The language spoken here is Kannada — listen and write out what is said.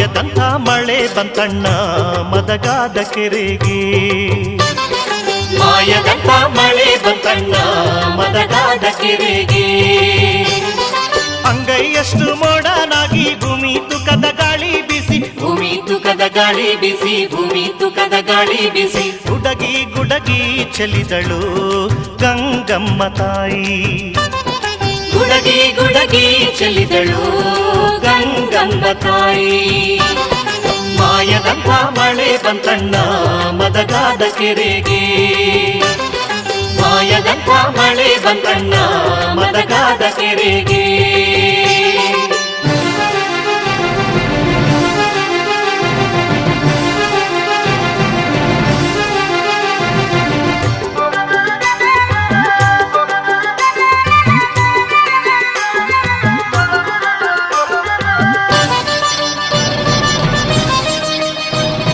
ಮಾಯದಂಥ ಮಳೆ ಬಂತಣ್ಣ ಮದಗಾದ ಕೆರೆಗೆ. ಮಾಯದಂಥ ಮಳೆ ಬಂತಣ್ಣ ಮದಗಾದ ಕೆರೆಗೆ. ಅಂಗೈಯಷ್ಟು ಮೋಡನಾಗಿ ಭೂಮಿ ತುಕದ ಗಾಳಿ ಬಿಸಿ, ಭೂಮಿ ತುಕದ ಗಾಳಿ ಬಿಸಿ, ಭೂಮಿ ತುಕದ ಗಾಳಿ ಬಿಸಿ. ಗುಡಗಿ ಗುಡಗಿ ಚೆಲ್ಲಿದಳು ಗಂಗಮ್ಮ ತಾಯಿ. ಗುಡಗಿ ಗುಡಗಿ ಚೆಲ್ಲಿದಳು ಗಂಗಮ್ಮ ತಾಯಿ. ಮಾಯದಂಥ ಮಳೆ ಬಂತಣ್ಣ ಮದಗಾದ ಕೆರೆಗೆ. ಮಾಯದಂಥ ಮಳೆ ಬಂತಣ್ಣ ಮದಗಾದ ಕೆರೆಗೆ.